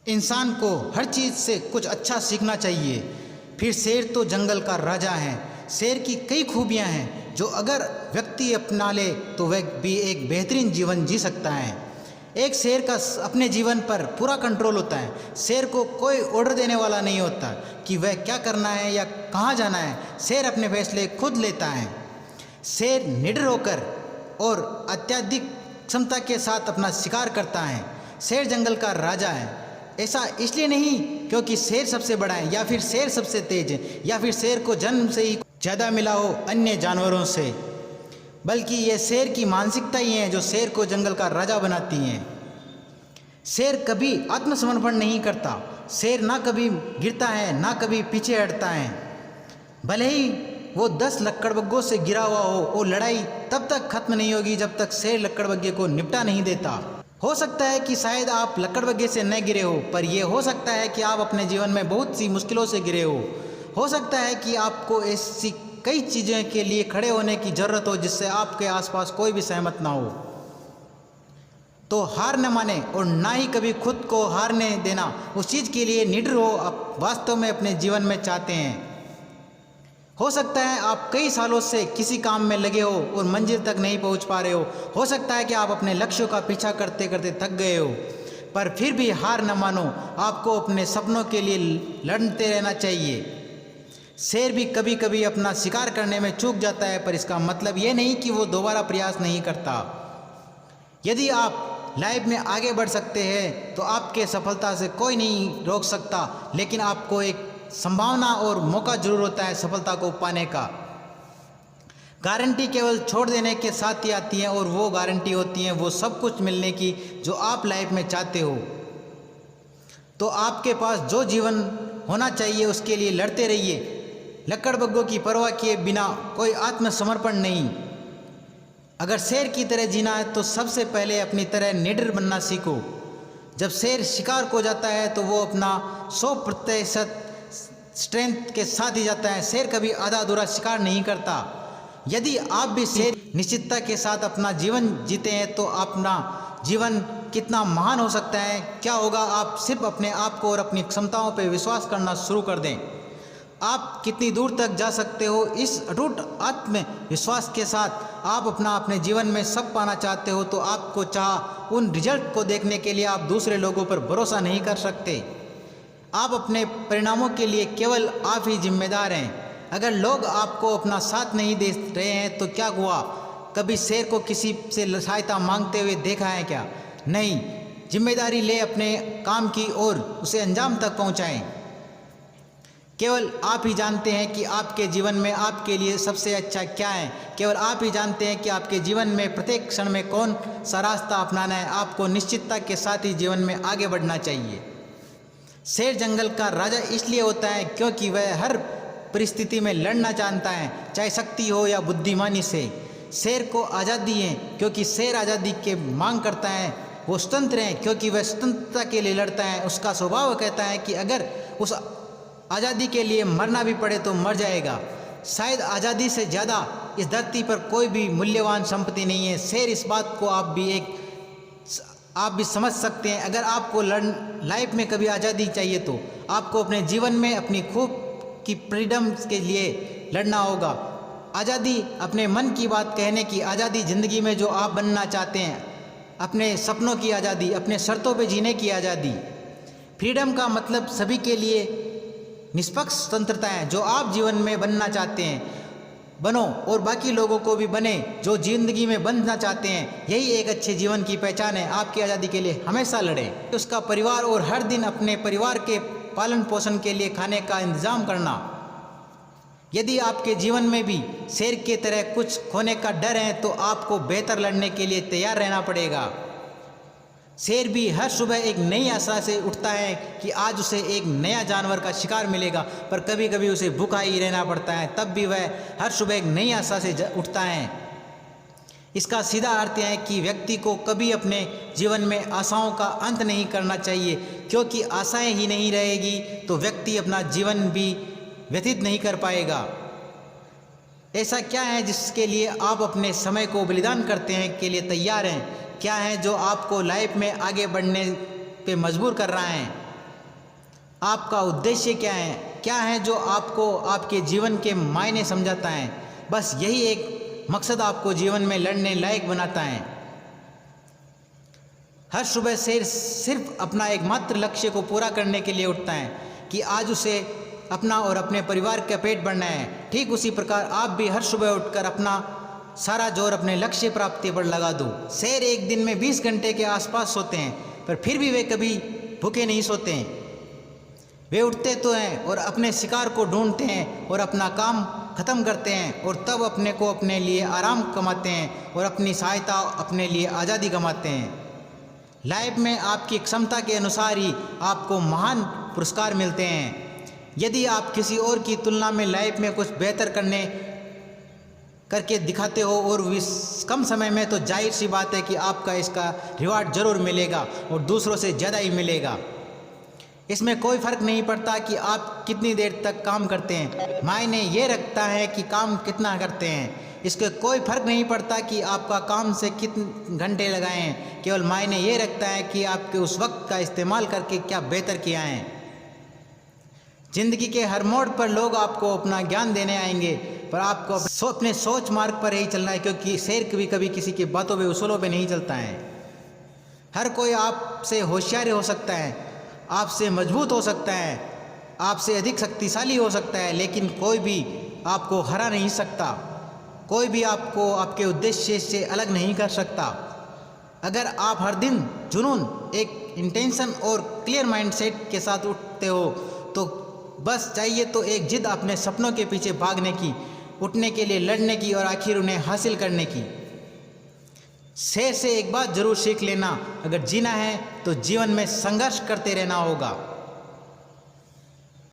इंसान को हर चीज़ से कुछ अच्छा सीखना चाहिए। फिर शेर तो जंगल का राजा है। शेर की कई खूबियां हैं जो अगर व्यक्ति अपना ले तो वह भी एक बेहतरीन जीवन जी सकता है। एक शेर का अपने जीवन पर पूरा कंट्रोल होता है। शेर को कोई ऑर्डर देने वाला नहीं होता कि वह क्या करना है या कहाँ जाना है। शेर अपने फैसले खुद लेता है। शेर निडर होकर और अत्यधिक क्षमता के साथ अपना शिकार करता है। शेर जंगल का राजा है। ऐसा इसलिए नहीं क्योंकि शेर सबसे बड़ा है या फिर शेर सबसे तेज है या फिर शेर को जन्म से ही ज़्यादा मिला हो अन्य जानवरों से, बल्कि यह शेर की मानसिकता ही है जो शेर को जंगल का राजा बनाती है। शेर कभी आत्मसमर्पण नहीं करता। शेर ना कभी गिरता है ना कभी पीछे हटता है। भले ही वो 10 लकड़बग्घों से गिरा हुआ हो लड़ाई तब तक खत्म नहीं होगी जब तक शेर लकड़बग्घे को निपटा नहीं देता। हो सकता है कि शायद आप लकड़बग्घे से न गिरे हो, पर यह हो सकता है कि आप अपने जीवन में बहुत सी मुश्किलों से गिरे हो सकता है कि आपको ऐसी कई चीज़ों के लिए खड़े होने की ज़रूरत हो जिससे आपके आसपास कोई भी सहमत ना हो। तो हार न माने और ना ही कभी खुद को हारने देना। उस चीज़ के लिए निडर हो आप वास्तव में अपने जीवन में चाहते हैं। हो सकता है आप कई सालों से किसी काम में लगे हो और मंजिल तक नहीं पहुंच पा रहे हो सकता है कि आप अपने लक्ष्यों का पीछा करते करते थक गए हो, पर फिर भी हार न मानो। आपको अपने सपनों के लिए लड़ते रहना चाहिए। शेर भी कभी कभी अपना शिकार करने में चूक जाता है, पर इसका मतलब ये नहीं कि वो दोबारा प्रयास नहीं करता। यदि आप लाइफ में आगे बढ़ सकते हैं तो आपके सफलता से कोई नहीं रोक सकता, लेकिन आपको एक संभावना और मौका जरूर होता है सफलता को पाने का। गारंटी केवल छोड़ देने के साथ ही आती है और वो गारंटी होती है वो सब कुछ मिलने की जो आप लाइफ में चाहते हो। तो आपके पास जो जीवन होना चाहिए उसके लिए लड़ते रहिए, लकड़बग्घों की परवाह किए बिना, कोई आत्मसमर्पण नहीं। अगर शेर की तरह जीना है तो सबसे पहले अपनी तरह निडर बनना सीखो। जब शेर शिकार को जाता है तो वो अपना 100% स्ट्रेंथ के साथ ही जाता है। शेर कभी आधा अधूरा शिकार नहीं करता। यदि आप भी शेर निश्चितता के साथ अपना जीवन जीते हैं तो अपना जीवन कितना महान हो सकता है। क्या होगा आप सिर्फ अपने आप को और अपनी क्षमताओं पर विश्वास करना शुरू कर दें। आप कितनी दूर तक जा सकते हो। इस अटूट आत्मविश्वास के साथ आप अपने जीवन में सब पाना चाहते हो तो आपको चाह उन रिजल्ट को देखने के लिए आप दूसरे लोगों पर भरोसा नहीं कर सकते। आप अपने परिणामों के लिए केवल आप ही जिम्मेदार हैं। अगर लोग आपको अपना साथ नहीं दे रहे हैं तो क्या हुआ? कभी शेर को किसी से सहायता मांगते हुए देखा है क्या? नहीं। जिम्मेदारी ले अपने काम की और उसे अंजाम तक पहुंचाएं। केवल आप ही जानते हैं कि आपके जीवन में आपके लिए सबसे अच्छा क्या है। केवल आप ही जानते हैं कि आपके जीवन में प्रत्येक क्षण में कौन सा रास्ता अपनाना है। आपको निश्चितता के साथ ही जीवन में आगे बढ़ना चाहिए। शेर जंगल का राजा इसलिए होता है क्योंकि वह हर परिस्थिति में लड़ना जानता है, चाहे शक्ति हो या बुद्धिमानी से। शेर को आज़ादी है क्योंकि शेर आज़ादी के मांग करता है। वो स्वतंत्र है क्योंकि वह स्वतंत्रता के लिए लड़ता है। उसका स्वभाव कहता है कि अगर उस आज़ादी के लिए मरना भी पड़े तो मर जाएगा। शायद आज़ादी से ज़्यादा इस धरती पर कोई भी मूल्यवान संपत्ति नहीं है। शेर इस बात को आप भी समझ सकते हैं। अगर आपको लाइफ में कभी आज़ादी चाहिए तो आपको अपने जीवन में अपनी खूब की फ्रीडम के लिए लड़ना होगा। आज़ादी अपने मन की बात कहने की आज़ादी, ज़िंदगी में जो आप बनना चाहते हैं, अपने सपनों की आज़ादी, अपने शर्तों पे जीने की आज़ादी। फ्रीडम का मतलब सभी के लिए निष्पक्ष स्वतंत्रता है। जो आप जीवन में बनना चाहते हैं बनो और बाकी लोगों को भी बने जो जिंदगी में बनना चाहते हैं। यही एक अच्छे जीवन की पहचान है। आपकी आज़ादी के लिए हमेशा लड़ें। उसका परिवार और हर दिन अपने परिवार के पालन पोषण के लिए खाने का इंतजाम करना। यदि आपके जीवन में भी शेर की तरह कुछ खोने का डर है तो आपको बेहतर लड़ने के लिए तैयार रहना पड़ेगा। शेर भी हर सुबह एक नई आशा से उठता है कि आज उसे एक नया जानवर का शिकार मिलेगा, पर कभी कभी उसे भूखा ही रहना पड़ता है। तब भी वह हर सुबह एक नई आशा से उठता है। इसका सीधा अर्थ है कि व्यक्ति को कभी अपने जीवन में आशाओं का अंत नहीं करना चाहिए, क्योंकि आशाएं ही नहीं रहेगी तो व्यक्ति अपना जीवन भी व्यतीत नहीं कर पाएगा। ऐसा क्या है जिसके लिए आप अपने समय को बलिदान करते हैं के लिए तैयार हैं? क्या है जो आपको लाइफ में आगे बढ़ने पे मजबूर कर रहा है? आपका उद्देश्य क्या है जो आपको आपके जीवन के मायने समझाता है। बस यही एक मकसद आपको जीवन में लड़ने लायक बनाता है। हर सुबह शेर सिर्फ अपना एकमात्र लक्ष्य को पूरा करने के लिए उठता है कि आज उसे अपना और अपने परिवार का पेट भरना है। ठीक उसी प्रकार आप भी हर सुबह उठकर अपना सारा जोर अपने लक्ष्य प्राप्ति पर लगा दो। शेर एक दिन में 20 घंटे के आसपास सोते हैं, पर फिर भी वे कभी भूखे नहीं सोते हैं। वे उठते तो हैं और अपने शिकार को ढूंढते हैं और अपना काम ख़त्म करते हैं, और तब अपने को अपने लिए आराम कमाते हैं और अपनी सहायता अपने लिए आज़ादी कमाते हैं। लाइफ में आपकी क्षमता के अनुसार ही आपको महान पुरस्कार मिलते हैं। यदि आप किसी और की तुलना में लाइफ में कुछ बेहतर करके दिखाते हो और कम समय में, तो जाहिर सी बात है कि आपका इसका रिवार्ड ज़रूर मिलेगा और दूसरों से ज़्यादा ही मिलेगा। इसमें कोई फ़र्क नहीं पड़ता कि आप कितनी देर तक काम करते हैं, मायने ये रखता है कि काम कितना करते हैं। इसके कोई फ़र्क नहीं पड़ता कि आपका काम से कितने घंटे लगाए हैं, केवल मायने ये रखता है कि आपके उस वक्त का इस्तेमाल करके क्या बेहतर किया है। ज़िंदगी के हर मोड़ पर लोग आपको अपना ज्ञान देने आएंगे, पर आपको अपने सोच मार्ग पर ही चलना है, क्योंकि शेर कभी कभी किसी की बातों पे उसूलों पे नहीं चलता है। हर कोई आपसे होशियार हो सकता है, आपसे मजबूत हो सकता है, आपसे अधिक शक्तिशाली हो सकता है, लेकिन कोई भी आपको हरा नहीं सकता। कोई भी आपको आपके उद्देश्य से अलग नहीं कर सकता। अगर आप हर दिन जुनून, एक इंटेंशन और क्लियर माइंडसेट के साथ उठते हो, तो बस चाहिए तो एक जिद अपने सपनों के पीछे भागने की, उठने के लिए लड़ने की और आखिर उन्हें हासिल करने की। शेर से एक बात जरूर सीख लेना, अगर जीना है तो जीवन में संघर्ष करते रहना होगा।